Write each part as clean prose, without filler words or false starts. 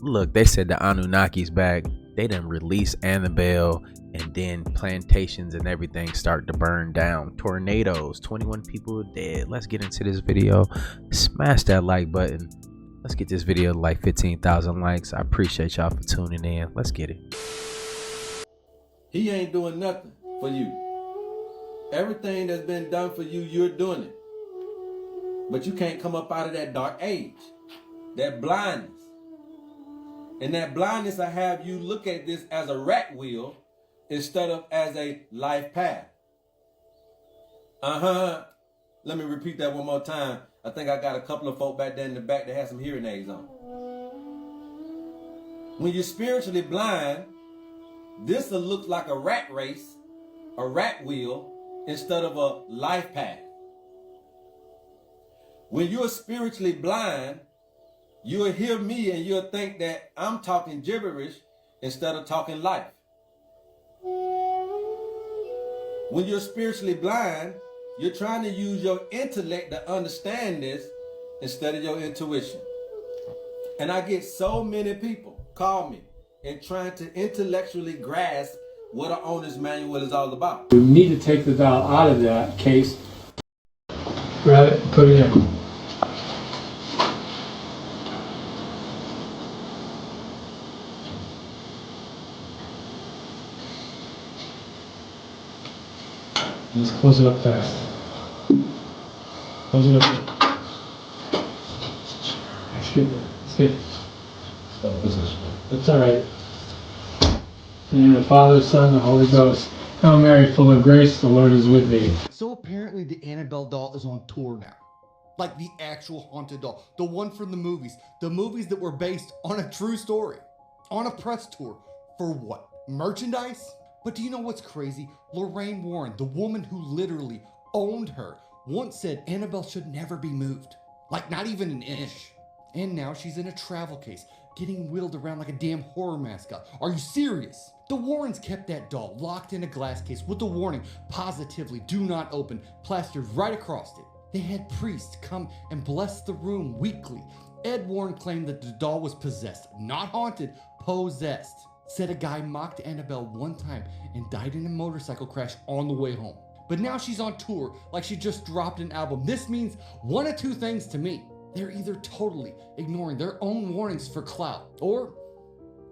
Look, they said the Anunnaki's back. They didn't release Annabelle, and then plantations and everything start to burn down. Tornadoes, 21 people are dead. Let's get into this video. Smash that like button. Let's get this video to like 15,000 likes. I appreciate y'all for tuning in. Let's get it. He ain't doing nothing for you. Everything that's been done for you, you're doing it. But you can't come up out of that dark age, that blindness. And that blindness I have you look at this as a rat wheel instead of as a life path. Let me repeat that one more time. I think I got a couple of folk back there in the back that have some hearing aids on. When you're spiritually blind, this will look like a rat race, a rat wheel, instead of a life path. When you're spiritually blind, you'll hear me and you'll think that I'm talking gibberish instead of talking life. When you're spiritually blind, you're trying to use your intellect to understand this instead of your intuition. And I get so many people call me and trying to intellectually grasp what an owner's manual is all about. You need to take the dial out of that case, grab it, put it in. Just close it up fast. Close it up. That's good. That's good. That's all right. In the Father, Son, and the Holy Ghost. Hail Mary, full of grace, the Lord is with thee. So apparently the Annabelle doll is on tour now. Like the actual haunted doll. The one from the movies. The movies that were based on a true story. On a press tour. For what? Merchandise? But do you know what's crazy? Lorraine Warren, the woman who literally owned her, once said Annabelle should never be moved. Like not even an inch. And now she's in a travel case, getting wheeled around like a damn horror mascot. Are you serious? The Warrens kept that doll locked in a glass case with the warning, positively do not open, plastered right across it. They had priests come and bless the room weekly. Ed Warren claimed that the doll was possessed, not haunted, possessed. Said a guy mocked Annabelle one time and died in a motorcycle crash on the way home. But now she's on tour like she just dropped an album. This means one of two things to me. They're either totally ignoring their own warnings for clout, or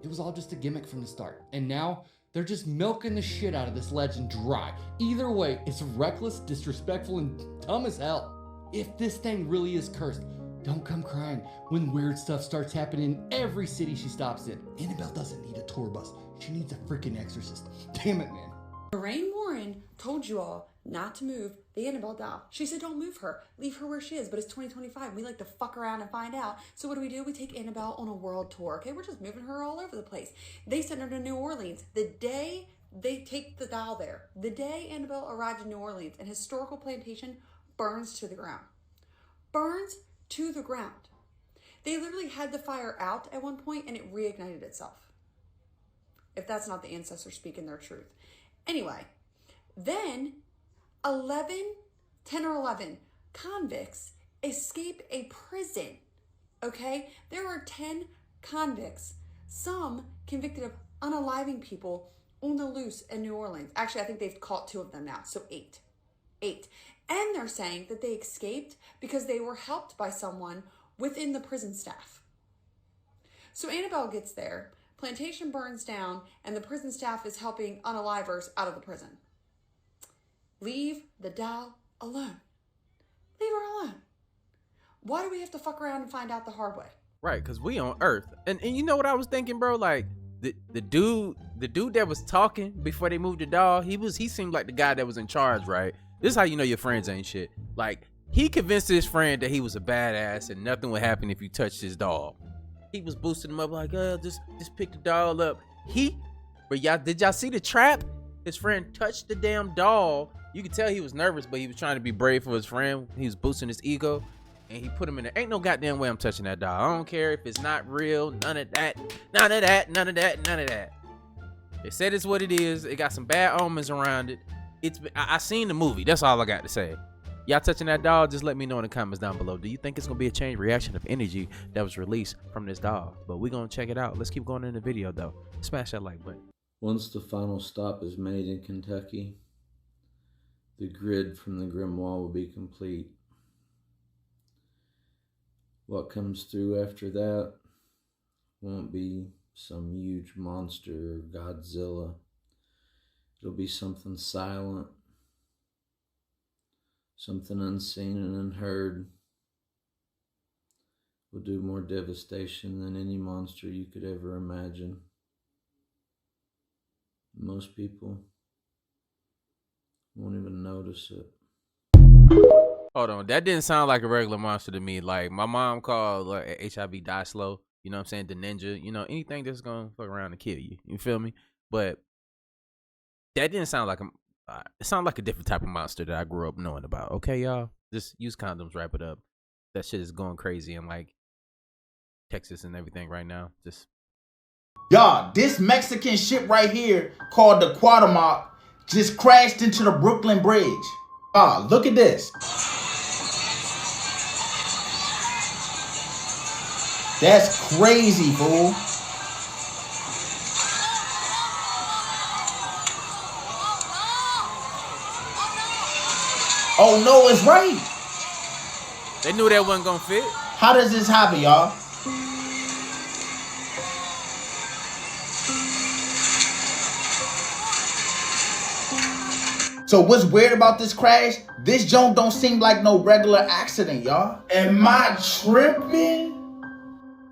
it was all just a gimmick from the start. And now they're just milking the shit out of this legend dry. Either way, it's reckless, disrespectful, and dumb as hell. If this thing really is cursed, don't come crying when weird stuff starts happening in every city she stops in. Annabelle doesn't need a tour bus. She needs a freaking exorcist. Damn it, man. Lorraine Warren told you all not to move the Annabelle doll. She said don't move her. Leave her where she is. But it's 2025. We like to fuck around and find out. So what do? We take Annabelle on a world tour. Okay, we're just moving her all over the place. They sent her to New Orleans. The day they take the doll there, the day Annabelle arrived in New Orleans, an historical plantation burns to the ground. Burns to the ground. They literally had the fire out at one point and it reignited itself. If that's not the ancestors speaking their truth. Anyway, then 10 or 11 convicts escape a prison. Okay? There are 10 convicts, some convicted of unaliving people on the loose in New Orleans. Actually, I think they've caught 2 of them now, so 8. And they're saying that they escaped because they were helped by someone within the prison staff. So Annabelle gets there, plantation burns down, and the prison staff is helping unalivers out of the prison. Leave the doll alone. Leave her alone. Why do we have to fuck around and find out the hard way? Right, because we on Earth. And you know what I was thinking, bro? Like, the dude that was talking before they moved the doll, he seemed like the guy that was in charge, right? This is how you know your friends ain't shit. Like, he convinced his friend that he was a badass and nothing would happen if you touched his doll. He was boosting him up like, just pick the doll up. But did y'all see the trap? His friend touched the damn doll. You could tell he was nervous, but he was trying to be brave for his friend. He was boosting his ego. And he put him in there. Ain't no goddamn way I'm touching that doll. I don't care if it's not real. None of that. They said it's what it is. It got some bad omens around it. I seen the movie. That's all I got to say. Y'all touching that doll? Just let me know in the comments down below. Do you think it's gonna be a change reaction of energy that was released from this doll? But we're gonna check it out. Let's keep going in the video though. Smash that like button. Once the final stop is made in Kentucky, the grid from the Grim Wall will be complete. What comes through after that won't be some huge monster or Godzilla. It'll be something silent, something unseen and unheard. Will do more devastation than any monster you could ever imagine. Most people won't even notice it. Hold on, that didn't sound like a regular monster to me. Like my mom called HIV die slow. You know what I'm saying? The ninja. You know, anything that's gonna fuck around and kill you. You feel me? But that didn't sound like it sounded like a different type of monster that I grew up knowing about. Okay, y'all, just use condoms. Wrap it up. That shit is going crazy in like Texas and everything right now. Just y'all, this Mexican ship right here called the Cuauhtémoc just crashed into the Brooklyn Bridge. Look at this. That's crazy, fool. Oh no, it's right. they knew that wasn't gonna fit. How does this happen, y'all? So what's weird about this crash? This joint don't seem like no regular accident, y'all. Am I tripping?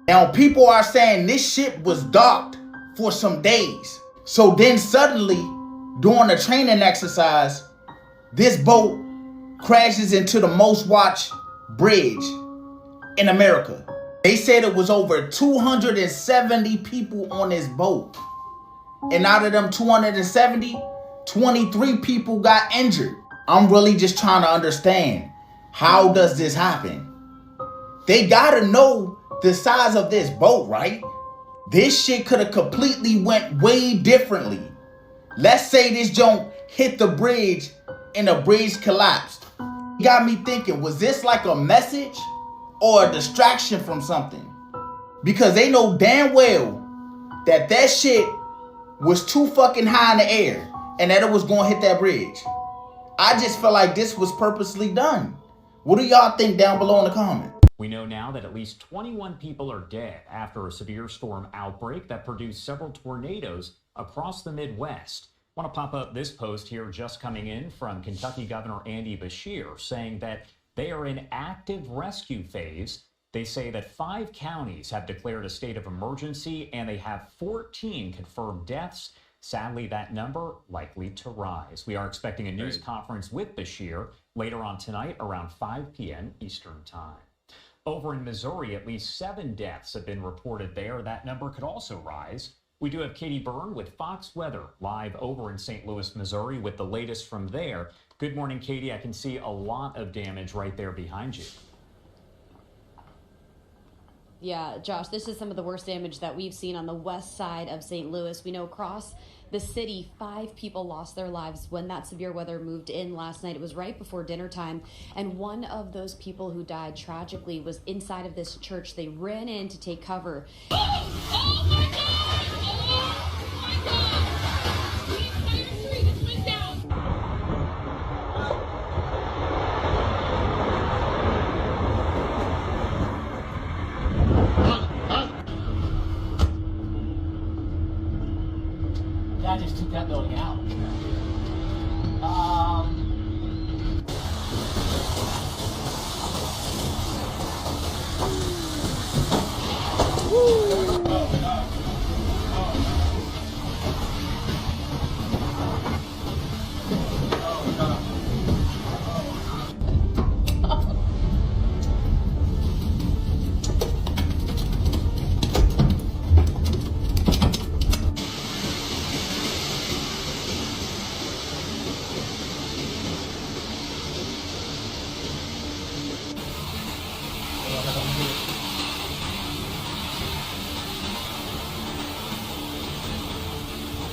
Now people are saying this ship was docked for some days. So then suddenly, during a training exercise, this boat crashes into the most watched bridge in America. They said it was over 270 people on this boat. And out of them 270, 23 people got injured. I'm really just trying to understand, how does this happen? They gotta know the size of this boat, right? This shit could have completely went way differently. Let's say this joint hit the bridge and the bridge collapsed. It got me thinking, was this like a message or a distraction from something? Because they know damn well that that shit was too fucking high in the air and that it was gonna hit that bridge. I just feel like this was purposely done. What do y'all think down below in the comments? We know now that at least 21 people are dead after a severe storm outbreak that produced several tornadoes across the Midwest. I want to pop up this post here just coming in from Kentucky Governor Andy Beshear saying that they are in active rescue phase. They say that 5 counties have declared a state of emergency and they have 14 confirmed deaths. Sadly, that number likely to rise. We are expecting a news conference with Beshear later on tonight around 5 p.m. Eastern Time. Over in Missouri, at least 7 deaths have been reported there. That number could also rise. We do have Katie Byrne with Fox Weather live over in St. Louis, Missouri with the latest from there. Good morning, Katie. I can see a lot of damage right there behind you. Yeah, Josh, this is some of the worst damage that we've seen on the west side of St. Louis. We know across the city, 5 people lost their lives when that severe weather moved in last night. It was right before dinner time. And one of those people who died tragically was inside of this church. They ran in to take cover. Oh my God! Oh my God! The entire tree just went down. I just took that building out.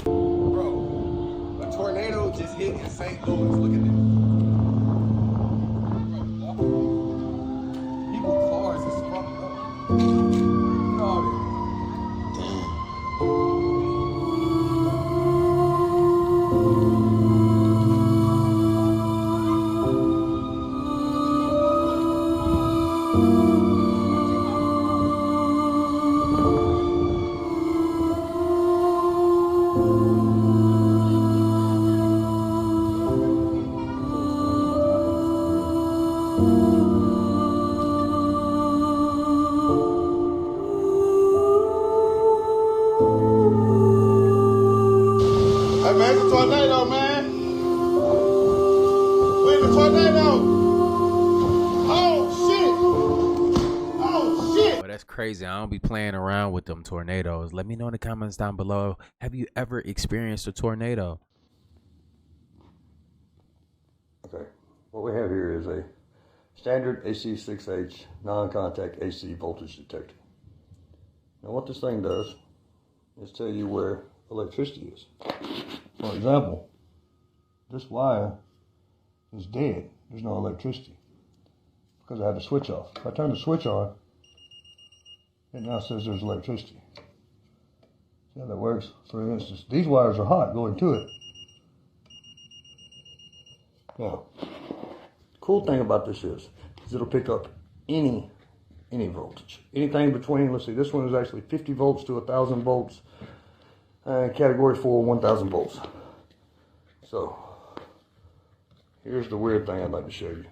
Bro, a tornado just hit in St. Louis. Look at this. tornado, man. We're in the tornado. Oh, shit. Well, that's crazy. I don't be playing around with them tornadoes. Let me know in the comments down below. Have you ever experienced a tornado? Okay, what we have here is a standard AC6H non-contact AC voltage detector. Now what this thing does is tell you where electricity is. For example, this wire is dead. There's no electricity because I had the switch off. If I turn the switch on, it now says there's electricity. See how that works? For instance, these wires are hot going to it. Now, the cool thing about this is it'll pick up any voltage. Anything between, let's see, this one is actually 50 volts to 1,000 volts. Category 4, 1,000 volts. So, here's the weird thing I'd like to show you.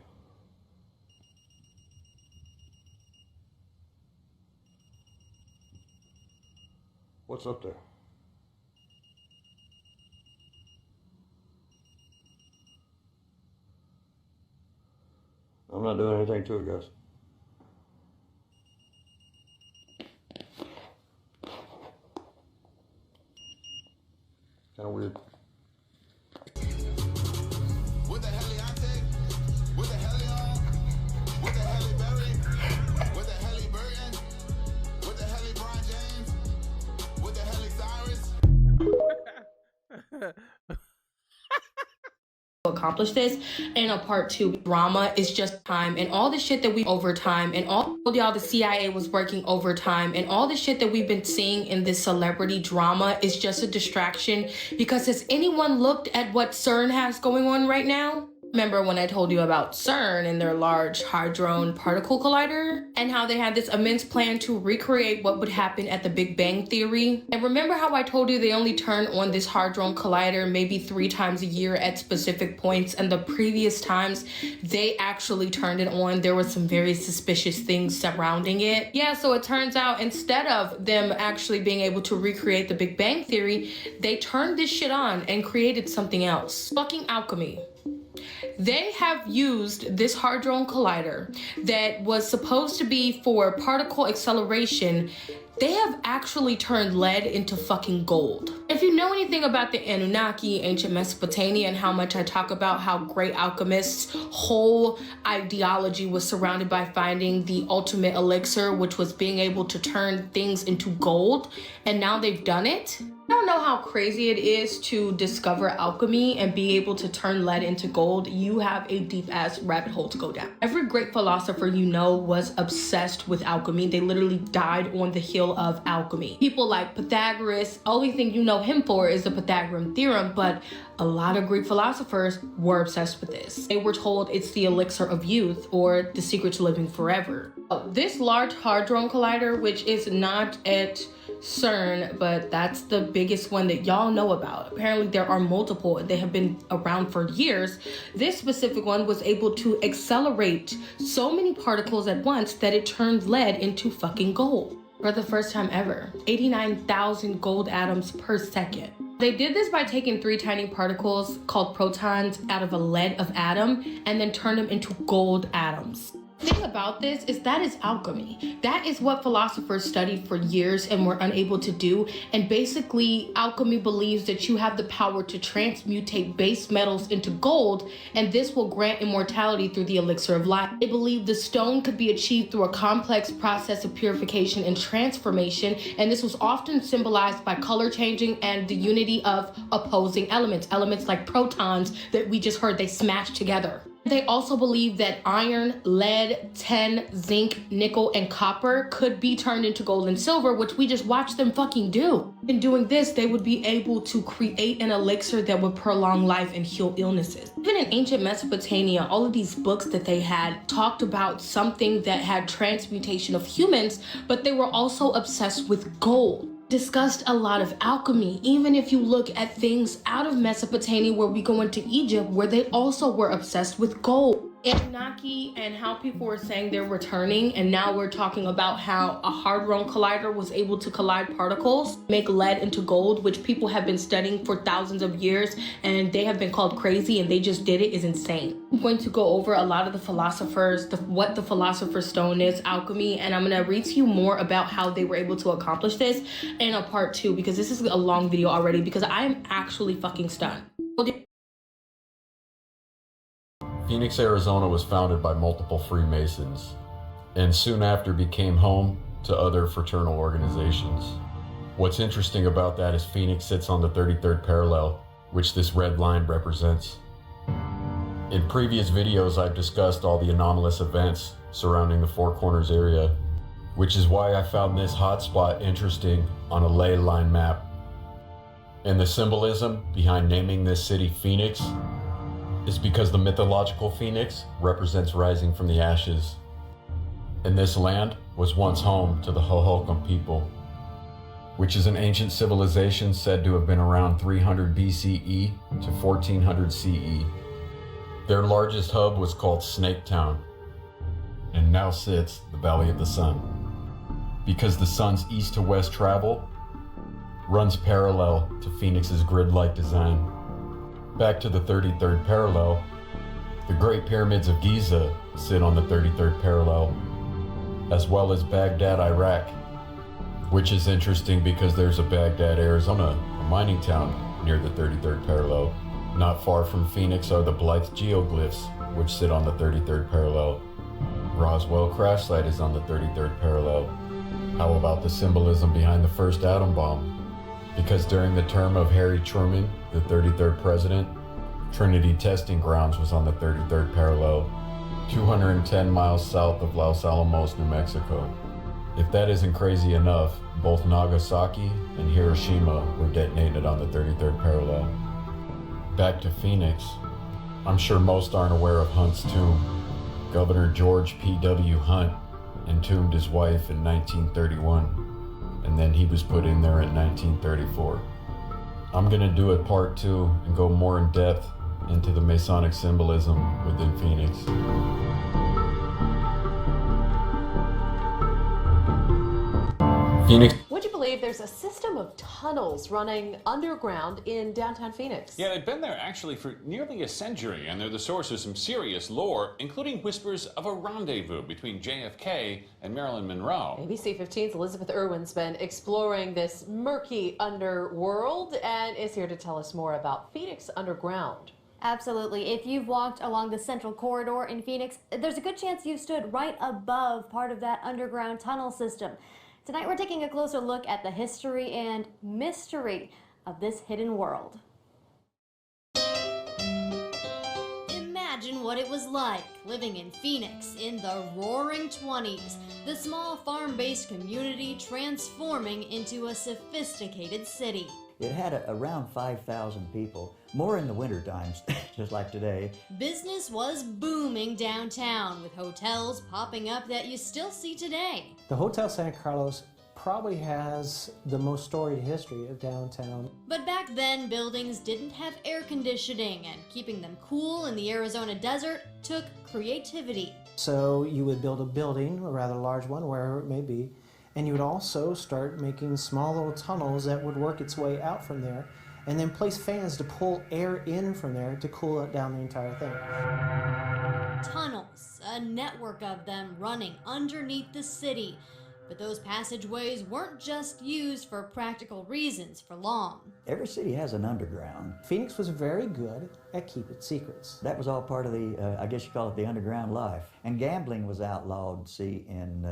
What's up there? I'm not doing anything to it, guys. Kind of weird. With the Heliante, with the Helion, with the Heli Berry, with the Heli Burton, with the Heli Bron James, with the Heli Cyrus. Accomplish this. And a part 2, drama is just time, and all the shit that we overtime, and all y'all the CIA was working overtime, and all the shit that we've been seeing in this celebrity drama is just a distraction. Because has anyone looked at what CERN has going on right now? Remember when I told you about CERN and their Large Hadron Particle Collider, and how they had this immense plan to recreate what would happen at the Big Bang Theory? And remember how I told you they only turn on this Hadron Collider maybe 3 times a year at specific points, and the previous times they actually turned it on, there were some very suspicious things surrounding it. Yeah, so it turns out instead of them actually being able to recreate the Big Bang Theory, they turned this shit on and created something else. Fucking alchemy. They have used this Hadron Collider that was supposed to be for particle acceleration. They have actually turned lead into fucking gold. If you know anything about the Anunnaki, ancient Mesopotamia, and how much I talk about how great alchemists' whole ideology was surrounded by finding the ultimate elixir, which was being able to turn things into gold, and now they've done it. I don't know how crazy it is to discover alchemy and be able to turn lead into gold. You have a deep ass rabbit hole to go down. Every great philosopher you know was obsessed with alchemy. They literally died on the heel of alchemy. People like Pythagoras, only thing you know him for is the Pythagorean theorem, but a lot of Greek philosophers were obsessed with this. They were told it's the elixir of youth or the secret to living forever. This Large Hadron Collider, which is not at CERN, but that's the biggest one that y'all know about. Apparently there are multiple, they have been around for years. This specific one was able to accelerate so many particles at once that it turned lead into fucking gold. For the first time ever, 89,000 gold atoms per second. They did this by taking 3 tiny particles called protons out of a lead of atom and then turned them into gold atoms. The thing about this is that is alchemy. That is what philosophers studied for years and were unable to do. And basically, alchemy believes that you have the power to transmutate base metals into gold, and this will grant immortality through the elixir of life. They believe the stone could be achieved through a complex process of purification and transformation, and this was often symbolized by color changing and the unity of opposing elements. Elements like protons that we just heard they smashed together. They also believe that iron, lead, tin, zinc, nickel, and copper could be turned into gold and silver, which we just watched them fucking do. In doing this, they would be able to create an elixir that would prolong life and heal illnesses. Even in ancient Mesopotamia, all of these books that they had talked about something that had transmutation of humans, but they were also obsessed with gold. Discussed a lot of alchemy, even if you look at things out of Mesopotamia where we go into Egypt, where they also were obsessed with gold. Anunnaki and how people were saying they're returning, and now we're talking about how a hadron collider was able to collide particles, make lead into gold, which people have been studying for thousands of years, and they have been called crazy, and they just did it, is insane. I'm going to go over a lot of the philosophers, what the Philosopher's Stone is, alchemy, and I'm going to read to you more about how they were able to accomplish this in a part 2, because this is a long video already, because I am actually fucking stunned. Phoenix, Arizona was founded by multiple Freemasons, and soon after became home to other fraternal organizations. What's interesting about that is Phoenix sits on the 33rd parallel, which this red line represents. In previous videos, I've discussed all the anomalous events surrounding the Four Corners area, which is why I found this hotspot interesting on a ley line map. And the symbolism behind naming this city Phoenix is because the mythological phoenix represents rising from the ashes. And this land was once home to the Hohokam people, which is an ancient civilization said to have been around 300 BCE to 1400 CE. Their largest hub was called Snake Town, and now sits the Valley of the Sun, because the sun's east to west travel runs parallel to Phoenix's grid-like design. Back to the 33rd parallel, the Great Pyramids of Giza sit on the 33rd parallel, as well as Baghdad, Iraq, which is interesting because there's a Baghdad, Arizona, a mining town near the 33rd parallel. Not far from Phoenix are the Blythe geoglyphs, which sit on the 33rd parallel. Roswell crash site is on the 33rd parallel. How about the symbolism behind the first atom bomb? Because during the term of Harry Truman, the 33rd president, Trinity Testing Grounds was on the 33rd parallel, 210 miles south of Los Alamos, New Mexico. If that isn't crazy enough, both Nagasaki and Hiroshima were detonated on the 33rd parallel. Back to Phoenix, I'm sure most aren't aware of Hunt's tomb. Governor George P.W. Hunt entombed his wife in 1931. And then he was put in there in 1934. I'm gonna do a part 2 and go more in depth into the Masonic symbolism within Phoenix. Phoenix. Would you believe there's a system of tunnels running underground in downtown Phoenix? Yeah, they've been there actually for nearly a century, and they're the source of some serious lore, including whispers of a rendezvous between JFK and Marilyn Monroe. ABC 15's Elizabeth Irwin's been exploring this murky underworld and is here to tell us more about Phoenix Underground. Absolutely. If you've walked along the Central Corridor in Phoenix, there's a good chance you've stood right above part of that underground tunnel system. Tonight we're taking a closer look at the history and mystery of this hidden world. Imagine what it was like living in Phoenix in the roaring 20s, the small farm-based community transforming into a sophisticated city. It had around 5,000 people, more in the winter times, just like today. Business was booming downtown, with hotels popping up that you still see today. The Hotel Santa Carlos probably has the most storied history of downtown. But back then, buildings didn't have air conditioning, and keeping them cool in the Arizona desert took creativity. So you would build a building, a rather large one, wherever it may be, and you would also start making small little tunnels that would work its way out from there, and then place fans to pull air in from there to cool it down the entire thing. Tunnels, a network of them running underneath the city. But those passageways weren't just used for practical reasons for long. Every city has an underground. Phoenix was very good at keeping secrets. That was all part of the, I guess you call it the underground life. And gambling was outlawed, see, in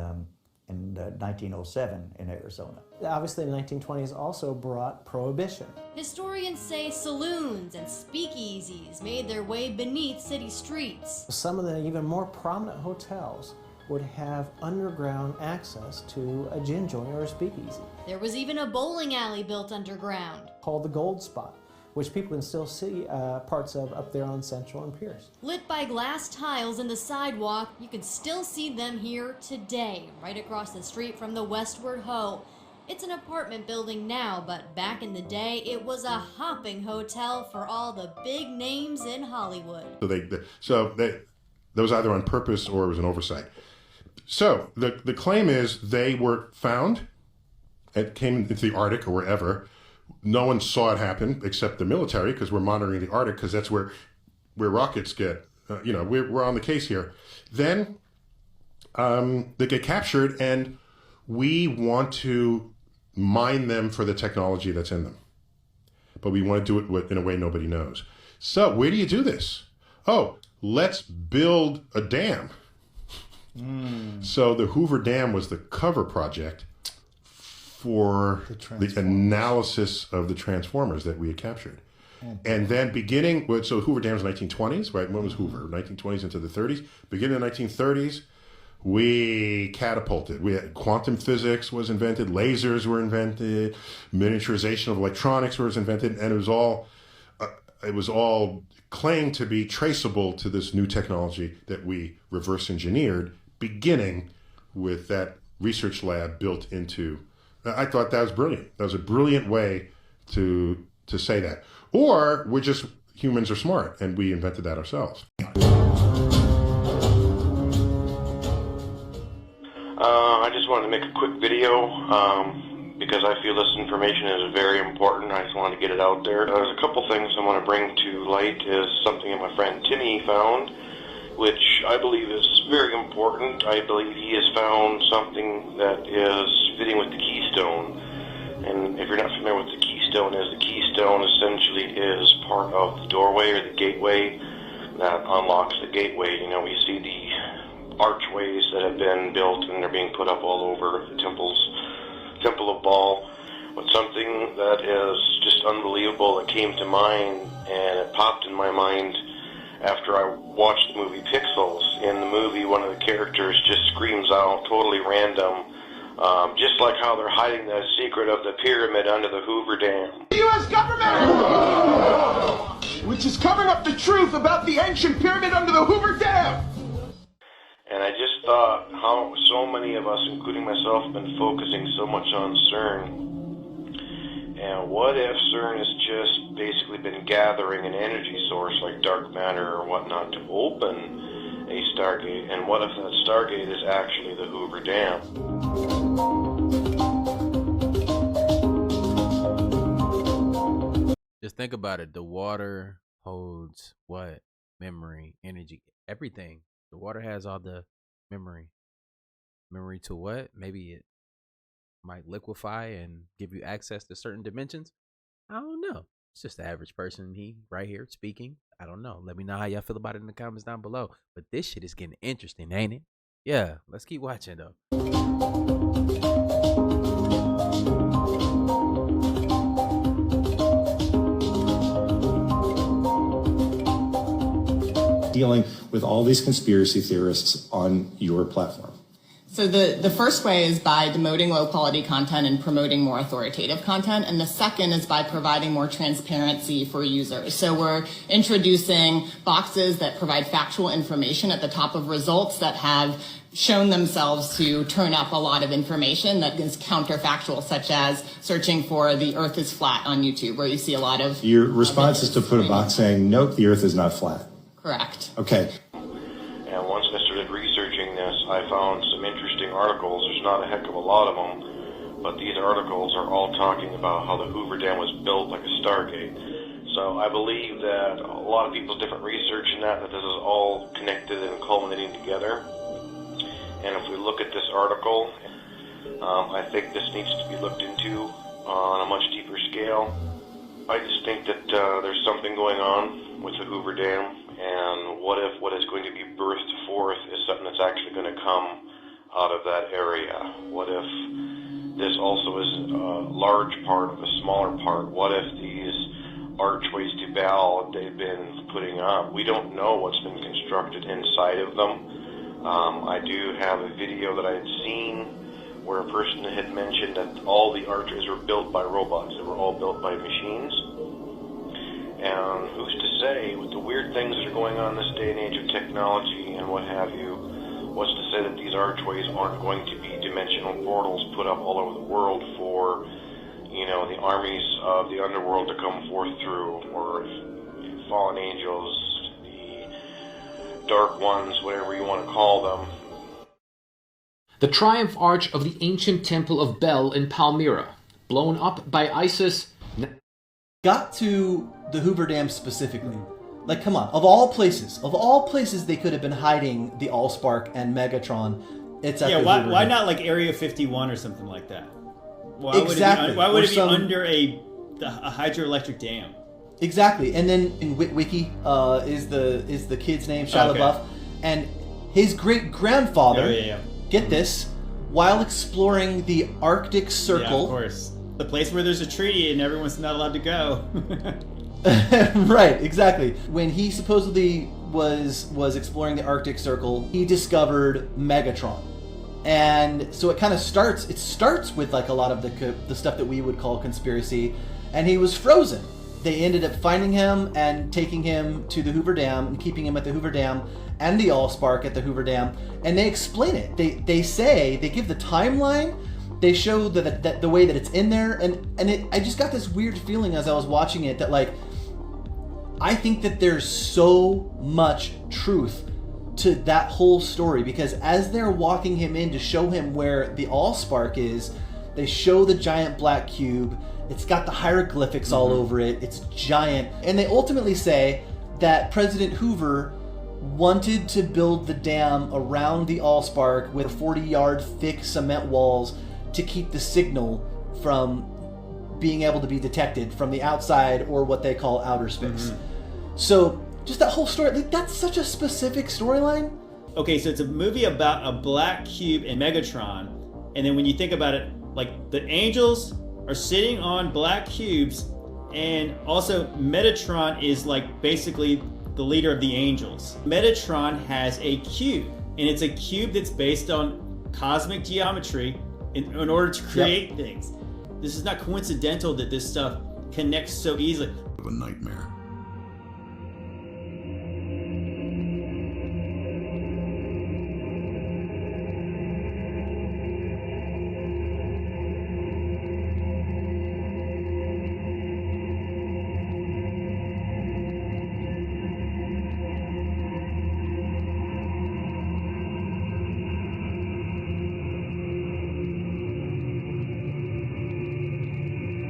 1907 in Arizona. Obviously, the 1920s also brought prohibition. Historians say saloons and speakeasies made their way beneath city streets. Some of the even more prominent hotels would have underground access to a gin joint or a speakeasy. There was even a bowling alley built underground, called the Gold Spot, which people can still see parts of up there on Central and Pierce. Lit by glass tiles in the sidewalk, you can still see them here today, right across the street from the Westward Ho. It's an apartment building now, but back in the day, it was a hopping hotel for all the big names in Hollywood. That was either on purpose or it was an oversight. So the claim is they were found. It came into the Arctic or wherever. No one saw it happen except the military, because we're monitoring the Arctic, because that's where rockets get. We're on the case here. Then they get captured, and we want to mine them for the technology that's in them. But we want to do it in a way nobody knows. So where do you do this? Oh, let's build a dam. So the Hoover Dam was the cover project for the analysis of the transformers that we had captured. And then so Hoover Dam's 1920s, right? When was Hoover? 1920s into the 30s. Beginning of the 1930s, we catapulted. We had quantum physics was invented, lasers were invented, miniaturization of electronics was invented, and it was all claimed to be traceable to this new technology that we reverse engineered, beginning with that research lab built into. I thought that was brilliant. That was a brilliant way to say that. Or humans are smart and we invented that ourselves. I just wanted to make a quick video because I feel this information is very important. I just wanted to get it out there. There's a couple things I want to bring to light. Is something that my friend Timmy found, which I believe is very important. I believe he has found something that is fitting with the keystone. And if you're not familiar with the keystone essentially is part of the doorway or the gateway that unlocks the gateway. We see the archways that have been built and they're being put up all over the Temple of Baal. But something that is just unbelievable that came to mind, and it popped in my mind after I watched the movie Pixels. In the movie, one of the characters just screams out, totally random, just like how they're hiding the secret of the pyramid under the Hoover Dam. The U.S. government, which is covering up the truth about the ancient pyramid under the Hoover Dam. And I just thought how so many of us, including myself, have been focusing so much on CERN. And what if CERN has just basically been gathering an energy source like dark matter or whatnot to open a Stargate? And what if that Stargate is actually the Hoover Dam? Just think about it. The water holds what? Memory, energy, everything. The water has all the memory. Memory to what? Maybe it might liquefy and give you access to certain dimensions. I don't know. It's just the average person right here speaking. I don't know. Let me know how y'all feel about it in the comments down below. But this shit is getting interesting, ain't it? Yeah, let's keep watching though. Dealing with all these conspiracy theorists on your platform? So the first way is by demoting low-quality content and promoting more authoritative content, and the second is by providing more transparency for users. So we're introducing boxes that provide factual information at the top of results that have shown themselves to turn up a lot of information that is counterfactual, such as searching for the Earth is flat on YouTube, where you see a lot of... Your response is to put a box saying, nope, the Earth is not flat. Correct. Okay. And once I started researching this, I found some interesting articles. There's not a heck of a lot of them, but these articles are all talking about how the Hoover Dam was built like a Stargate. So I believe that a lot of people's different research in that this is all connected and culminating together. And if we look at this article, I think this needs to be looked into on a much deeper scale. I just think that there's something going on with the Hoover Dam. And what if what is going to be birthed forth is something that's actually going to come out of that area? What if this also is a large part of a smaller part? What if these archways to Baal they've been putting up, we don't know what's been constructed inside of them. I do have a video that I had seen where a person had mentioned that all the archways were built by robots. They were all built by machines. And who's to say, with the weird things that are going on in this day and age of technology and what have you, what's to say that these archways aren't going to be dimensional portals put up all over the world for, the armies of the underworld to come forth through, or fallen angels, the Dark Ones, whatever you want to call them. The triumph arch of the ancient temple of Bel in Palmyra, blown up by ISIS. Got to the Hoover Dam specifically. Like, come on, of all places they could have been hiding the Allspark and Megatron, it's at the Hoover why Dam. not like Area 51 or something like that? Exactly. Why would Or it be some- under a hydroelectric dam? Exactly, and then in Witwicky is the kid's name, Shia Okay. LaBeouf, and his great grandfather. Oh, yeah. Get this, while exploring the Arctic Circle. Yeah, of course. The place where there's a treaty and everyone's not allowed to go. Right, exactly. When he supposedly was exploring the Arctic Circle, he discovered Megatron. And so it kind of starts with like a lot of the stuff that we would call conspiracy, and he was frozen. They ended up finding him and taking him to the Hoover Dam and keeping him at the Hoover Dam and the Allspark at the Hoover Dam, and they explain it. They give the timeline. They show that the way that it's in there, I just got this weird feeling as I was watching it that like I think that there's so much truth to that whole story, because as they're walking him in to show him where the Allspark is, they show the giant black cube. It's got the hieroglyphics all over it. It's giant. And they ultimately say that President Hoover wanted to build the dam around the Allspark with 40-yard thick cement walls to keep the signal from being able to be detected from the outside, or what they call outer space. So just that whole story, like, that's such a specific storyline. Okay, so it's a movie about a black cube and Megatron, and then when you think about it, like the angels are sitting on black cubes, and also Metatron is like basically the leader of the angels. Metatron has a cube, and it's a cube that's based on cosmic geometry in order to create things. This is not coincidental that this stuff connects so easily. Of a nightmare.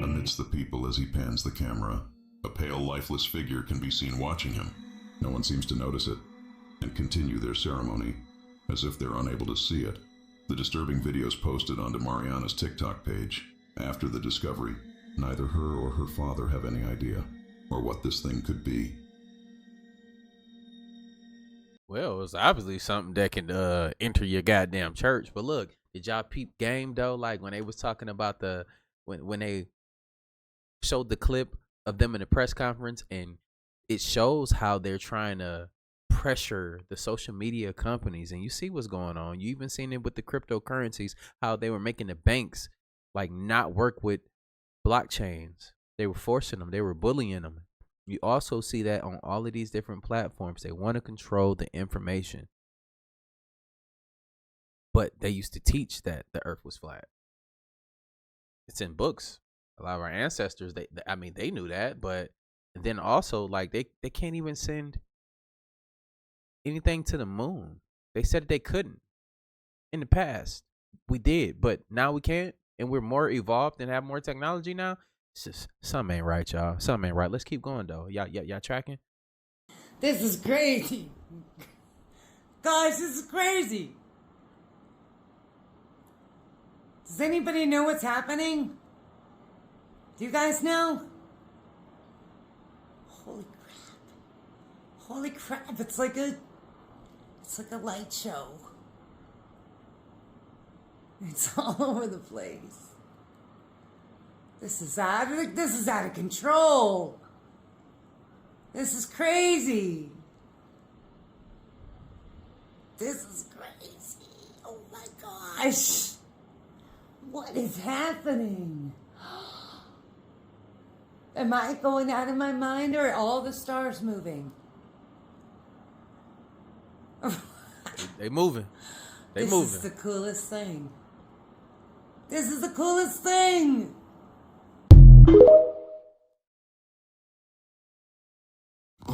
Amidst the people as he pans the camera, a pale, lifeless figure can be seen watching him. No one seems to notice it, and continue their ceremony, as if they're unable to see it. The disturbing videos posted onto Mariana's TikTok page. After the discovery, neither her or her father have any idea, or what this thing could be. Well, it's obviously something that can enter your goddamn church. But look, did y'all peep game though? Like when they was talking about when they showed the clip of them in the press conference, and it shows how they're trying to pressure the social media companies, and you see what's going on. You even seen it with the cryptocurrencies, how they were making the banks like not work with blockchains. They were forcing them, they were bullying them. You also see that on all of these different platforms. They want to control the information, but they used to teach that the earth was flat. It's in books. A lot of our ancestors, they knew that, but then also like they can't even send anything to the moon. They said they couldn't. In the past, we did, but now we can't, and we're more evolved and have more technology now. It's just something ain't right, y'all. Something ain't right. Let's keep going though. Y'all tracking? This is crazy. Guys, this is crazy. Does anybody know what's happening? Do you guys know? Holy crap. Holy crap, it's like a light show. It's all over the place. This is out of control. This is crazy. This is crazy. Oh my gosh. What is happening? Am I going out of my mind, or are all the stars moving? They moving. This is the coolest thing. This is the coolest thing.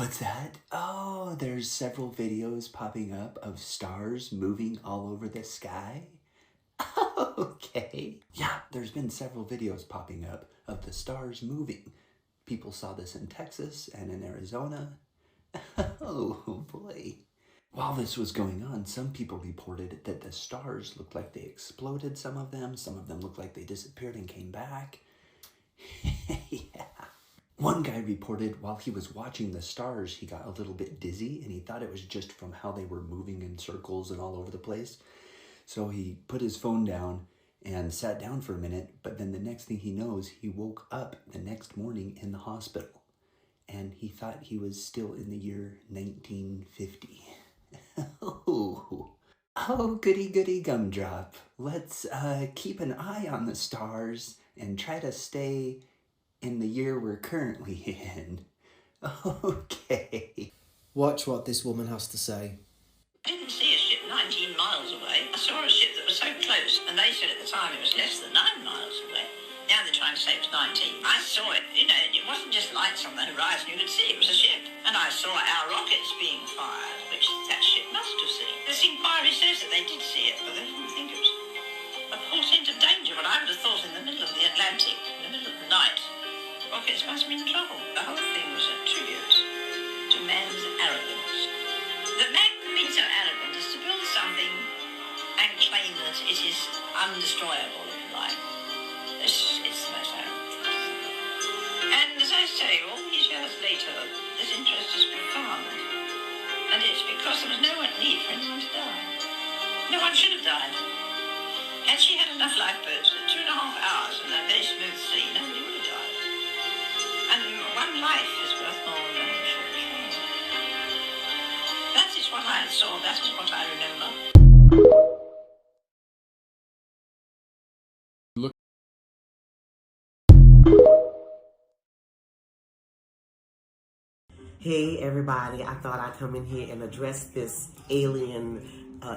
What's that? Oh, there's several videos popping up of stars moving all over the sky. Okay. Yeah, there's been several videos popping up of the stars moving. People saw this in Texas and in Arizona. Oh boy. While this was going on, some people reported that the stars looked like they exploded, some of them looked like they disappeared and came back. Yeah. One guy reported while he was watching the stars, he got a little bit dizzy and he thought it was just from how they were moving in circles and all over the place. So he put his phone down and sat down for a minute, but then the next thing he knows, he woke up the next morning in the hospital. And he thought he was still in the year 1950. Oh, goody goody gumdrop. Let's keep an eye on the stars and try to stay in the year we're currently in. Okay. Watch what this woman has to say. I didn't see a ship 19 miles away. I saw a ship that was so close, and they said at the time it was less than 9 miles away. Now they're trying to say it was 19. I saw it, it wasn't just lights on the horizon, you could see it was a ship. And I saw our rockets being fired, which that ship must have seen. This inquiry says that they did see it, but they didn't think it was a portent of danger. But I would have thought in the middle of the Atlantic, in the middle of the night, rockets must be in trouble. The whole thing was a tribute to man's arrogance. The man can be so arrogant as to build something and claim that it is undestroyable, if you like. It's the most arrogant. And as I say, all these years later, this interest is profound. And it's because there was no need for anyone to die. No one should have died. Had she had enough lifeboats with 2.5 hours in a very smooth sea, nobody would have died. And one life is worth more than a short train. That is what I saw, that is what I remember. Hey everybody, I thought I'd come in here and address this alien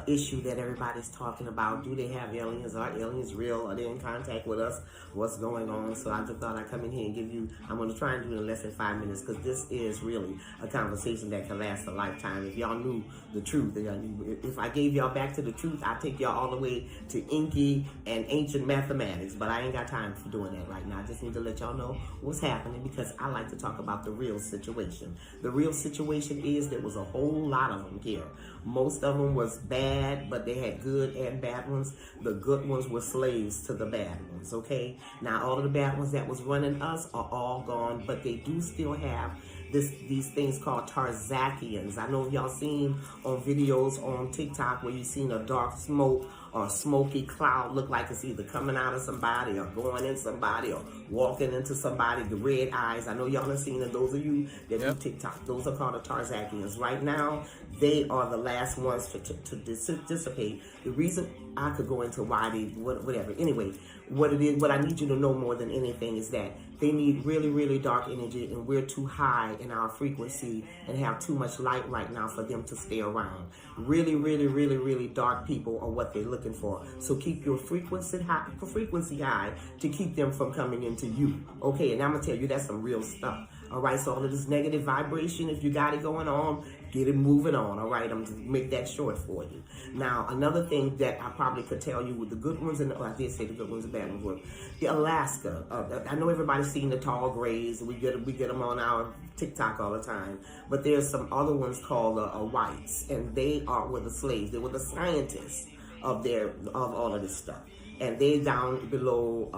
issue that everybody's talking about. Do they have aliens? Are aliens real? Are they in contact with us? What's going on? So I just thought I'd come in here and give you, I'm going to try and do it in less than 5 minutes because this is really a conversation that can last a lifetime. If y'all knew the truth, if I gave y'all back to the truth, I'd take y'all all the way to Inky and ancient mathematics, but I ain't got time for doing that right now. I just need to let y'all know what's happening because I like to talk about the real situation. The real situation is there was a whole lot of them here. Most of them was bad, but they had good and bad ones. The good ones were slaves to the bad ones, okay? Now, all of the bad ones that was running us are all gone, but they do still have these things called Tarzakians. I know y'all seen on videos on TikTok where you seen a dark smoke or a smoky cloud look like it's either coming out of somebody or going in somebody or walking into somebody, the red eyes. I know y'all have seen it. Those of you that do TikTok, those are called the Tarzakians. Right now, they are the last ones to dissipate. The reason I could go into why they, whatever. Anyway, what it is, what I need you to know more than anything is that they need really, really dark energy, and we're too high in our frequency and have too much light right now for them to stay around. Really, really, really, really dark people are what they're looking for. So keep your frequency high to keep them from coming into you. Okay, and I'm gonna tell you that's some real stuff. All right, so all of this negative vibration, if you got it going on, get it moving on. All right, I'm going to make that short for you. Now, another thing that I probably could tell you with the good ones, and I did say the good ones and bad ones were the Alaska. I know everybody's seen the tall grays. We get them on our TikTok all the time. But there's some other ones called whites, and they were the slaves. They were the scientists of all of this stuff, and they down below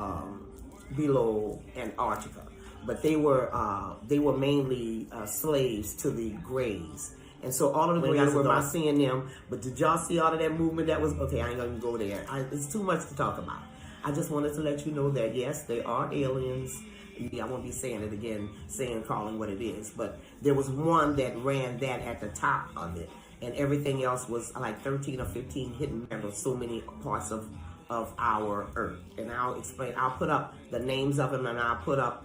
Antarctica. But they were mainly slaves to the Greys. And so all of the Greys were not seeing them. But did y'all see all of that movement that was, okay, I ain't gonna go there. It's too much to talk about. I just wanted to let you know that yes, they are aliens. I won't be saying it again, calling what it is. But there was one that ran that at the top of it. And everything else was like 13 or 15 hidden under so many parts of our Earth. And I'll explain, I'll put up the names of them, and I'll put up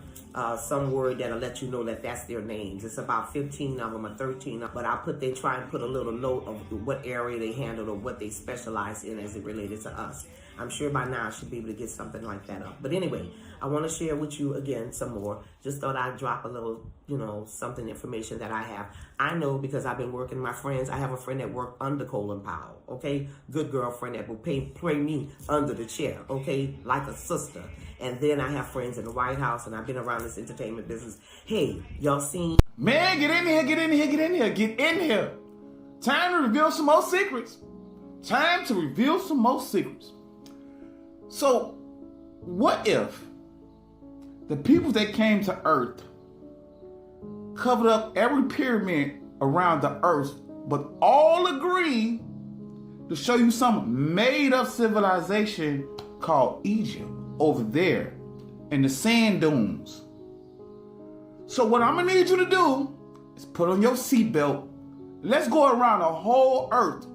some word that'll let you know that that's their names. It's about 15 of them or 13 of them, but they try and put a little note of what area they handled or what they specialize in as it related to us. I'm sure by now I should be able to get something like that up. But anyway, I want to share with you again some more. Just thought I'd drop a little, something, information that I have. I know because I've been working with my friends. I have a friend that worked under Colin Powell, okay? Good girlfriend that will play me under the chair, okay? Like a sister. And then I have friends in the White House, and I've been around this entertainment business. Hey, y'all seen? Man, get in here, get in here, get in here, get in here. Time to reveal some more secrets. Time to reveal some more secrets. So, what if the people that came to Earth covered up every pyramid around the Earth, but all agree to show you some made-up civilization called Egypt over there in the sand dunes? So what I'm gonna need you to do is put on your seatbelt. Let's go around the whole Earth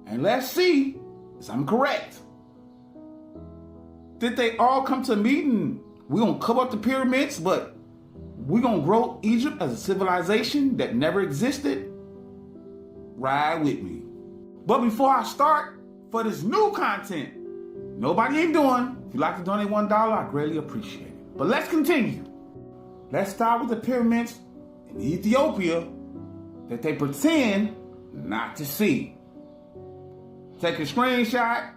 and let's see if I'm correct. Did they all come to a meeting? We're gonna cover up the pyramids, but we're gonna grow Egypt as a civilization that never existed? Ride with me. But before I start, for this new content, nobody ain't doing. If you'd like to donate $1, I greatly appreciate it. But let's continue. Let's start with the pyramids in Ethiopia that they pretend not to see. Take a screenshot.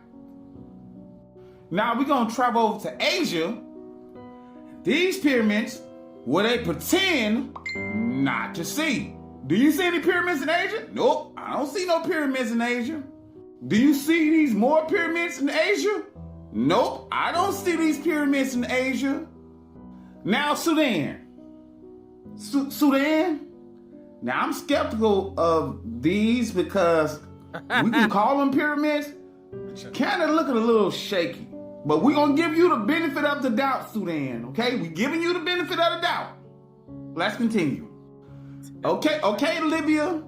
Now we're gonna travel over to Asia. These pyramids where they pretend not to see. Do you see any pyramids in Asia? Nope, I don't see no pyramids in Asia. Do you see these more pyramids in Asia? Nope, I don't see these pyramids in Asia. Now Sudan. Sudan? Now I'm skeptical of these because we can call them pyramids. Kind of looking a little shaky. But we're going to give you the benefit of the doubt, Sudan, okay? We're giving you the benefit of the doubt. Let's continue. Okay, Libya,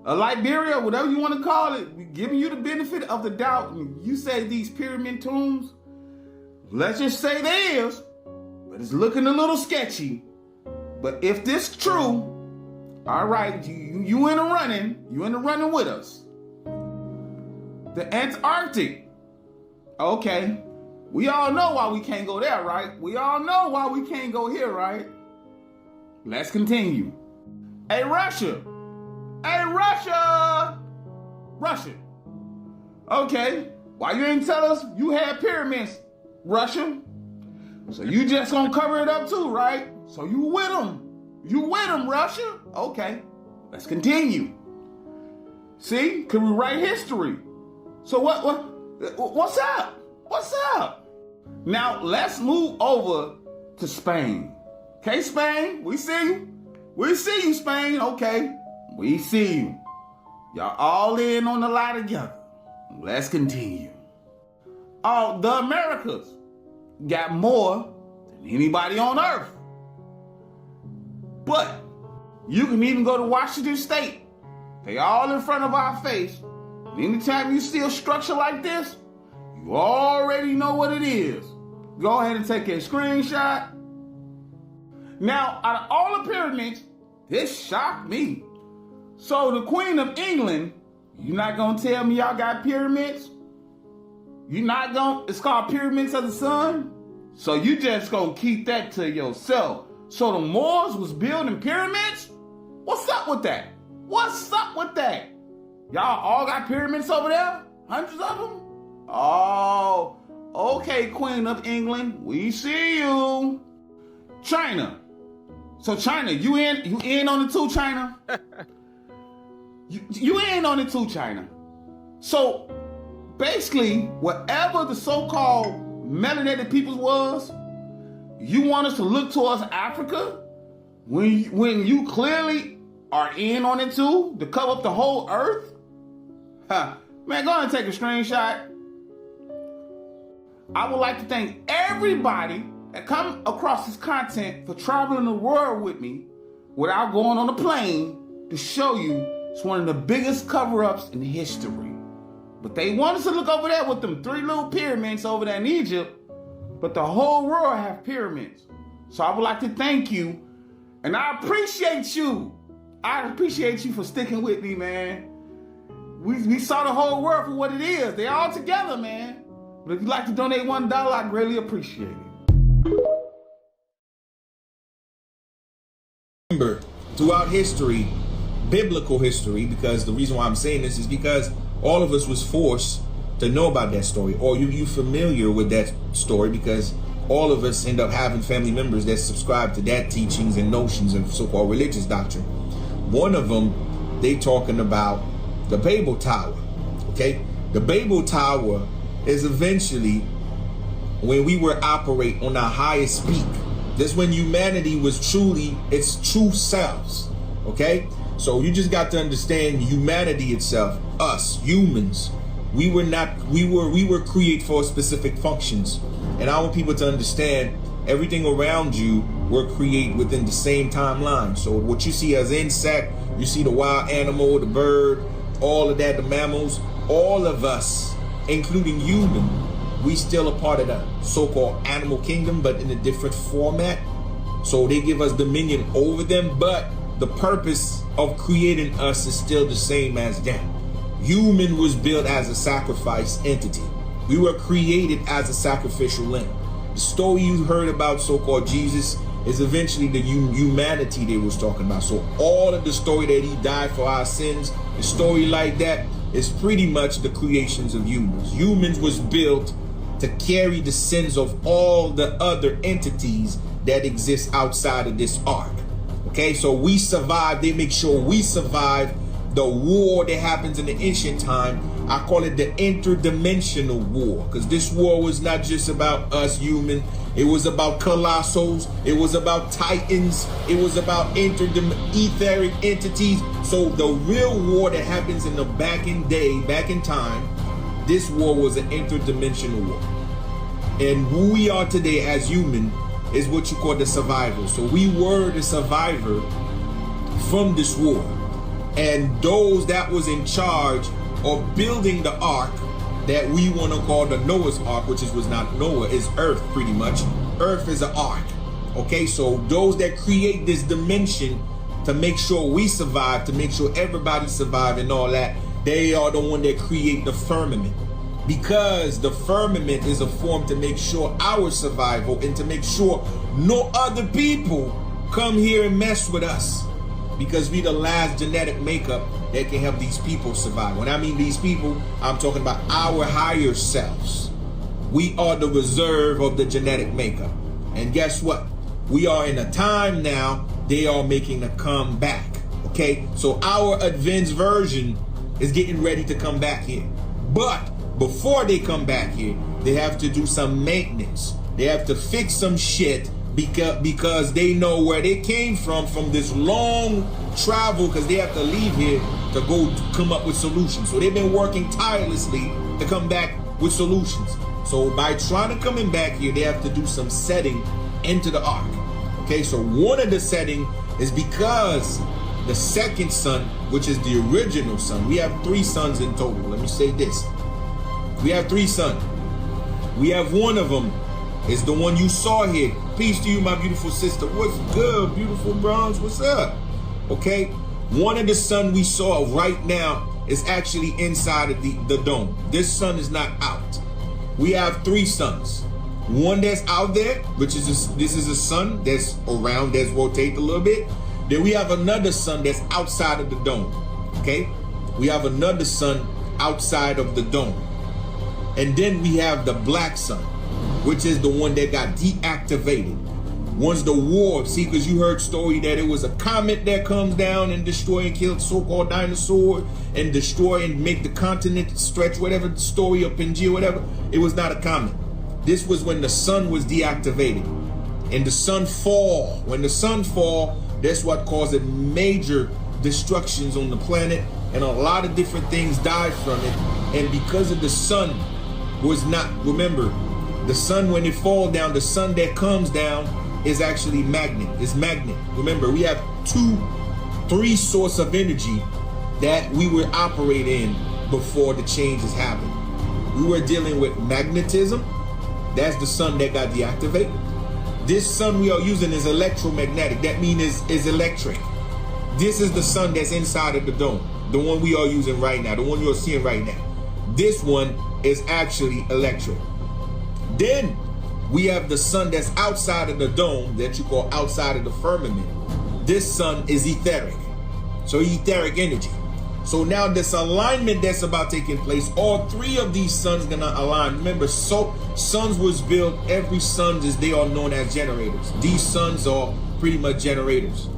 Liberia, whatever you want to call it, we're giving you the benefit of the doubt. You say these pyramid tombs, let's just say there is, but it's looking a little sketchy. But if this is true, all right, you in the running with us. The Antarctic. Okay, we all know why we can't go there, right? We all know why we can't go here, right? Let's continue. Hey, Russia. Hey, Russia. Russia. Okay, why you didn't tell us you had pyramids, Russia? So you just gonna cover it up too, right? So you with them. You with them, Russia? Okay, let's continue. See, can we write history? So what's up? What's up? Now let's move over to Spain. Okay, Spain, we see you. We see you, Spain. Okay, we see you. Y'all all in on the lie together. Let's continue. Oh, the Americas got more than anybody on Earth. But you can even go to Washington State. They all in front of our face. Anytime you see a structure like this, you already know what it is. Go ahead and take a screenshot. Now, out of all the pyramids, this shocked me. So the Queen of England, you're not gonna tell me y'all got pyramids? It's called Pyramids of the Sun? So you just gonna keep that to yourself. So the Moors was building pyramids? What's up with that? What's up with that? Y'all all got pyramids over there? Hundreds of them? Oh, okay, Queen of England, we see you. China. So China, you in on it too, China? you in on it too, China. So basically, whatever the so-called melanated peoples was, you want us to look towards Africa when you clearly are in on it too, to cover up the whole earth? Huh. Man, go ahead and take a screenshot. I would like to thank everybody that come across this content for traveling the world with me without going on a plane to show you it's one of the biggest cover-ups in history. But they want us to look over there with them 3 little pyramids over there in Egypt, but the whole world have pyramids. So I would like to thank you, and I appreciate you. I appreciate you for sticking with me, man. We saw the whole world for what it is. They all together, man. But if you'd like to donate $1, I'd greatly appreciate it. Remember, throughout history, biblical history, because the reason why I'm saying this is because all of us was forced to know about that story, or you familiar with that story because all of us end up having family members that subscribe to that teachings and notions of so-called religious doctrine. One of them, they talking about the Babel Tower, okay? The Babel Tower is eventually when we were operate on our highest peak. That's when humanity was truly its true selves, okay? So you just got to understand humanity itself, us humans, we were created for specific functions. And I want people to understand everything around you were created within the same timeline. So what you see as insect, you see the wild animal, the bird, all of that, the mammals, all of us, including human, we still a part of the so-called animal kingdom, but in a different format. So they give us dominion over them, but the purpose of creating us is still the same as them. Human was built as a sacrifice entity. We were created as a sacrificial lamb. The story you heard about so-called Jesus is eventually the humanity they was talking about. So all of the story that he died for our sins, the story like that is pretty much the creations of humans. Humans was built to carry the sins of all the other entities that exist outside of this ark. Okay, so we survive. They make sure we survive the war that happens in the ancient time. I call it the interdimensional war, because this war was not just about us human. It was about colossals. It was about titans. It was about etheric entities. So the real war that happens in the back in time, this war was an interdimensional war. And who we are today as human is what you call the survival. So we were the survivor from this war. And those that was in charge of building the ark that we want to call the Noah's Ark, which was not Noah, is Earth pretty much. Earth is an ark. Okay, so those that create this dimension to make sure we survive, to make sure everybody survive and all that, they are the one that create the firmament. Because the firmament is a form to make sure our survival and to make sure no other people come here and mess with us. Because we the last genetic makeup that can help these people survive. When I mean these people, I'm talking about our higher selves. We are the reserve of the genetic makeup. And guess what? We are in a time now, they are making a comeback. Okay? So our advanced version is getting ready to come back here. But before they come back here, they have to do some maintenance. They have to fix some shit because they know where they came from this long travel, because they have to leave here to go come up with solutions. So they've been working tirelessly to come back with solutions. So by trying to coming back here, they have to do some setting into the ark. Okay, so one of the setting is because the second son, which is the original son, we have 3 sons in total. Let me say this. We have 3 sons. We have one of them is the one you saw here. Peace to you, my beautiful sister. What's good, beautiful bronze? What's up? Okay, one of the sun we saw right now is actually inside of the dome. This sun is not out. We have 3 suns. One that's out there, which is this is a sun that's around, that's rotate a little bit. Then we have another sun that's outside of the dome. Okay, we have another sun outside of the dome. And then we have the black sun, which is the one that got deactivated. Once the war, see, because you heard story that it was a comet that comes down and destroy and kill so-called dinosaur and destroy and make the continent stretch, whatever the story of Pangea, whatever. It was not a comet. This was when the sun was deactivated. And the sun fall. When the sun fall, that's what caused major destructions on the planet. And a lot of different things died from it. And because of the sun was not, remember, the sun, when it falls down, the sun that comes down is actually magnet. It's magnet. Remember, we have 3 sources of energy that we were operating before the changes happened. We were dealing with magnetism. That's the sun that got deactivated. This sun we are using is electromagnetic. That means is electric. This is the sun that's inside of the dome. The one we are using right now. The one you're seeing right now. This one is actually electric. Then we have the sun that's outside of the dome that you call outside of the firmament. This sun is etheric. So etheric energy. So now this alignment that's about taking place, all three of these suns gonna align. Remember, so suns was built, every sun is, they are known as generators. These suns are pretty much generators.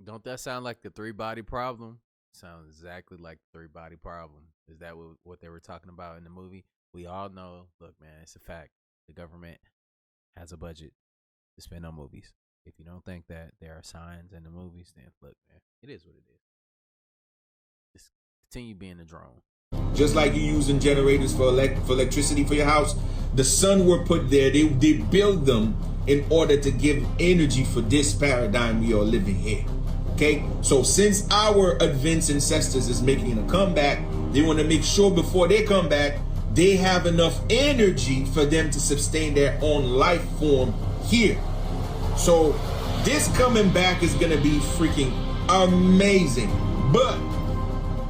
Don't that sound like the three-body problem? Sounds exactly like the three-body problem. Is that what they were talking about in the movie? We all know, look, man, it's a fact. The government has a budget to spend on movies. If you don't think that there are signs in the movies, then look, man, it is what it is. Just continue being a drone. Just like you using generators for electricity for your house, the sun were put there. They build them in order to give energy for this paradigm we are living here. Okay, so since our advanced ancestors is making a comeback, they want to make sure before they come back, they have enough energy for them to sustain their own life form here. So this coming back is gonna be freaking amazing. But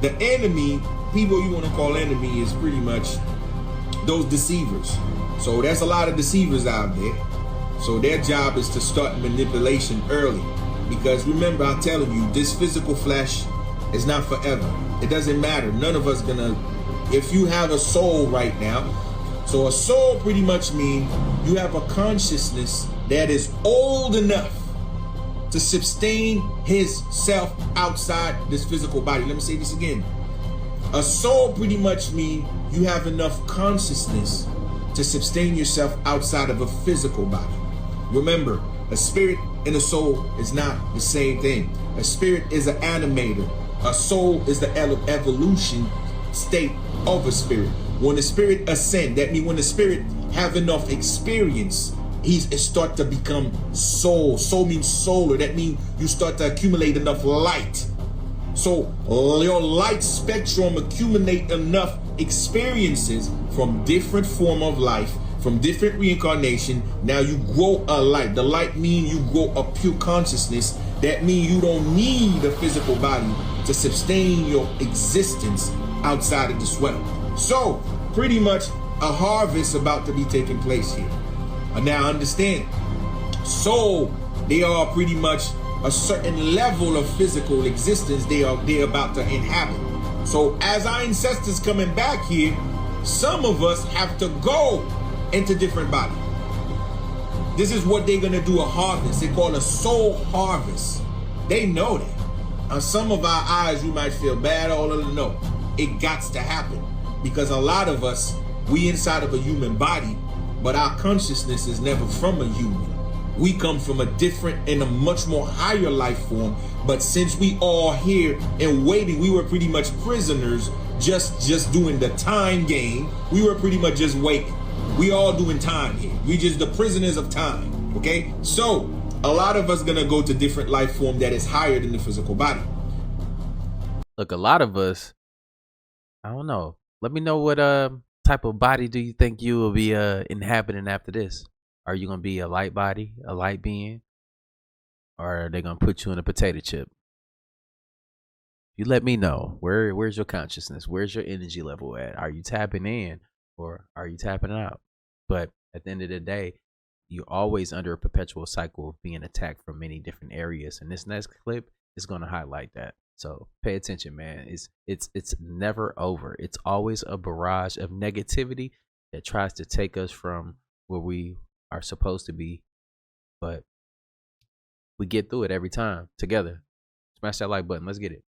the enemy, people you want to call enemy, is pretty much those deceivers. So there's a lot of deceivers out there. So their job is to start manipulation early. Because remember, I'm telling you, this physical flesh is not forever. It doesn't matter. None of us gonna, if you have a soul right now, so a soul pretty much means you have a consciousness that is old enough to sustain his self outside this physical body. Let me say this again. A soul pretty much means you have enough consciousness to sustain yourself outside of a physical body. Remember, a spirit and a soul is not the same thing. A spirit is an animator. A soul is the evolution state of a spirit. When the spirit ascend, that means when the spirit have enough experience, it start to become soul. Soul means solar. That means you start to accumulate enough light. So your light spectrum accumulate enough experiences from different form of life, from different reincarnation. Now you grow a light. The light means you grow a pure consciousness. That means you don't need a physical body to sustain your existence outside of this world. So pretty much a harvest about to be taking place here. Now understand, soul, they are pretty much a certain level of physical existence they're about to inhabit. So as our ancestors coming back here, some of us have to go into different bodies. This is what they're gonna do, a harvest. They call it a soul harvest. They know that. On some of our eyes, you might feel bad, all of them. No, it gots to happen. Because a lot of us, we inside of a human body, but our consciousness is never from a human. We come from a different and a much more higher life form. But since we all here and waiting, we were pretty much prisoners, just doing the time game. We were pretty much just waiting. We all doing time here. We just the prisoners of time. Okay? So a lot of us gonna go to different life form that is higher than the physical body. Look, a lot of us, I don't know. Let me know what type of body do you think you will be inhabiting after this? Are you gonna be a light body, a light being, or are they gonna put you in a potato chip? You let me know. Where's your consciousness? Where's your energy level at? Are you tapping in or are you tapping out? But at the end of the day, you're always under a perpetual cycle of being attacked from many different areas. And this next clip is gonna highlight that. So pay attention, man. It's never over. It's always a barrage of negativity that tries to take us from where we are supposed to be, but we get through it every time together. Smash that like button. Let's get it.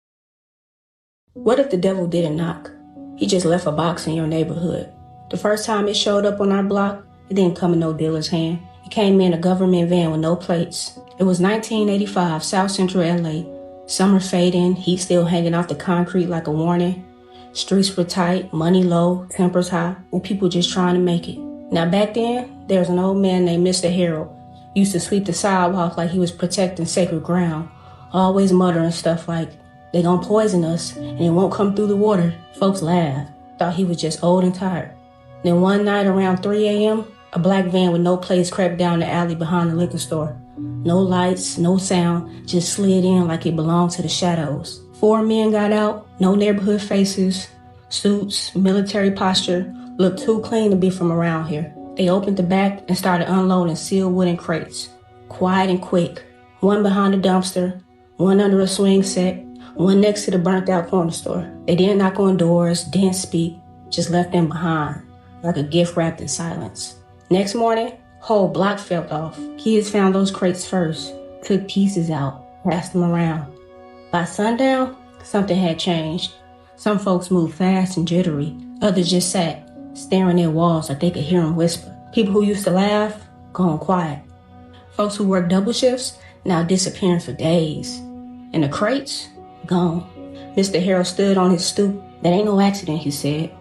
What if the devil didn't knock? He just left a box in your neighborhood. The first time it showed up on our block, it didn't come in no dealer's hand. It came in a government van with no plates. It was 1985, South Central LA. Summer fading, heat still hanging off the concrete like a warning. Streets were tight, money low, tempers high, and people just trying to make it. Now back then, there was an old man named Mr. Harold. He used to sweep the sidewalk like he was protecting sacred ground, always muttering stuff like, "They gonna poison us and it won't come through the water." Folks laughed, thought he was just old and tired. Then one night around 3 a.m., a black van with no plates crept down the alley behind the liquor store. No lights, no sound, just slid in like it belonged to the shadows. 4 men got out, no neighborhood faces, suits, military posture, looked too clean to be from around here. They opened the back and started unloading sealed wooden crates. Quiet and quick. One behind the dumpster, one under a swing set, one next to the burnt out corner store. They didn't knock on doors, didn't speak, just left them behind, like a gift wrapped in silence. Next morning, whole block fell off. Kids found those crates first, took pieces out, passed them around. By sundown, something had changed. Some folks moved fast and jittery. Others just sat, staring at walls like they could hear them whisper. People who used to laugh, gone quiet. Folks who worked double shifts, now disappearing for days. And the crates, gone. Mr. Harold stood on his stoop. That ain't no accident, he said.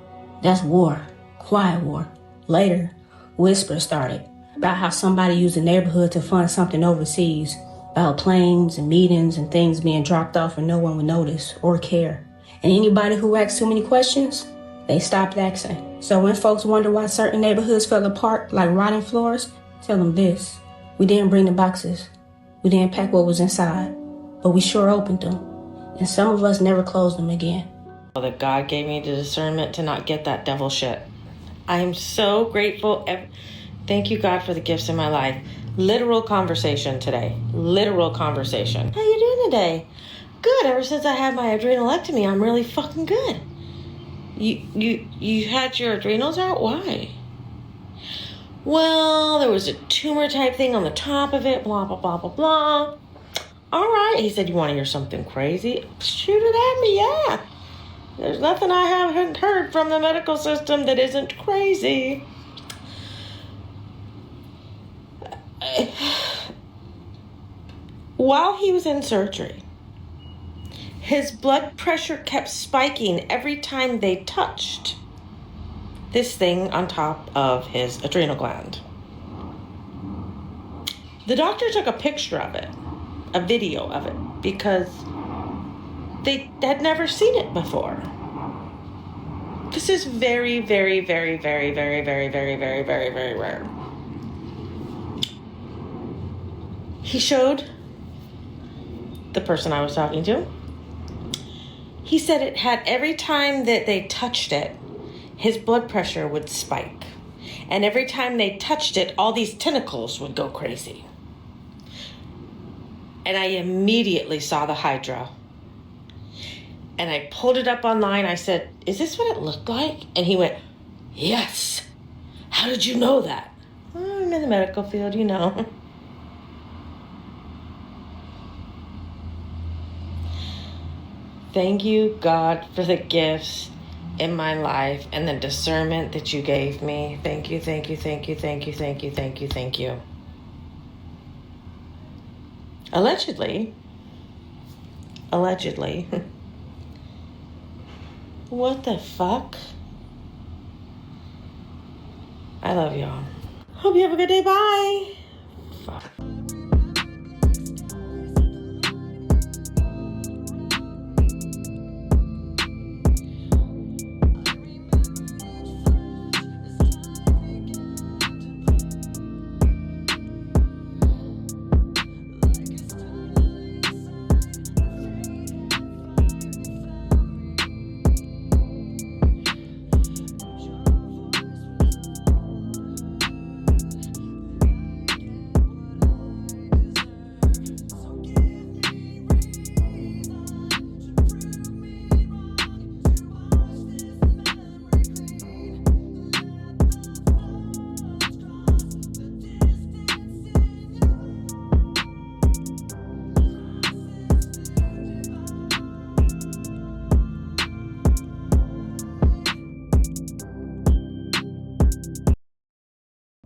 That's war. Quiet war. Later, whispers started about how somebody used the neighborhood to fund something overseas, about planes and meetings and things being dropped off and no one would notice or care. And anybody who asked too many questions, they stopped asking. So when folks wonder why certain neighborhoods fell apart like rotting floors, tell them this. We didn't bring the boxes. We didn't pack what was inside, but we sure opened them. And some of us never closed them again. That God gave me the discernment to not get that devil shit. I am so grateful. Thank you, God, for the gifts in my life. Literal conversation today. Literal conversation. How you doing today? Good. Ever since I had my adrenalectomy, I'm really fucking good. You had your adrenals out? Why? Well, there was a tumor type thing on the top of it, blah, blah, blah, blah, blah. All right. He said, you want to hear something crazy? Shoot it at me, yeah. There's nothing I haven't heard from the medical system that isn't crazy. While he was in surgery, his blood pressure kept spiking every time they touched this thing on top of his adrenal gland. The doctor took a picture of it, a video of it, because they had never seen it before. This is very, very, very, very, very, very, very, very, very, very rare. He showed the person I was talking to. He said it had every time that they touched it, his blood pressure would spike. And every time they touched it, all these tentacles would go crazy. And I immediately saw the Hydra. And I pulled it up online. I said, is this what it looked like? And he went, yes. How did you know that? Well, I'm in the medical field, you know. Thank you, God, for the gifts in my life and the discernment that you gave me. Thank you, thank you, thank you, thank you, thank you, thank you, thank you. Allegedly. What the fuck? I love y'all. Hope you have a good day. Bye. Fuck.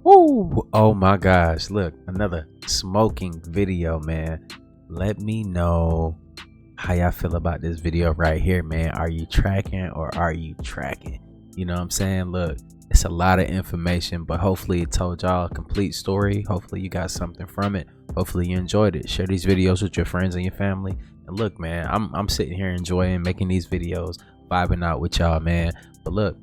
Woo! Oh my gosh, look, another smoking video, man. Let me know how y'all feel about this video right here, man. Are you tracking or are you tracking? You know what I'm saying? Look, it's a lot of information, but hopefully it told y'all a complete story. Hopefully you got something from it. Hopefully you enjoyed it. Share these videos with your friends and your family. And look, man, I'm sitting here enjoying making these videos, vibing out with y'all, man. But look,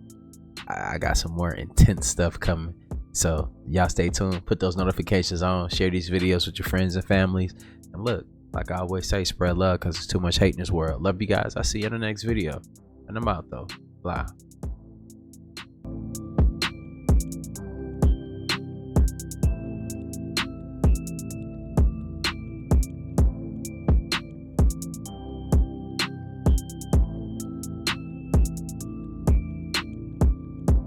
I got some more intense stuff coming. So y'all stay tuned, put those notifications on, share these videos with your friends and families. And look, like I always say, spread love because there's too much hate in this world. Love you guys. I'll see you in the next video. And I'm out though. Bye.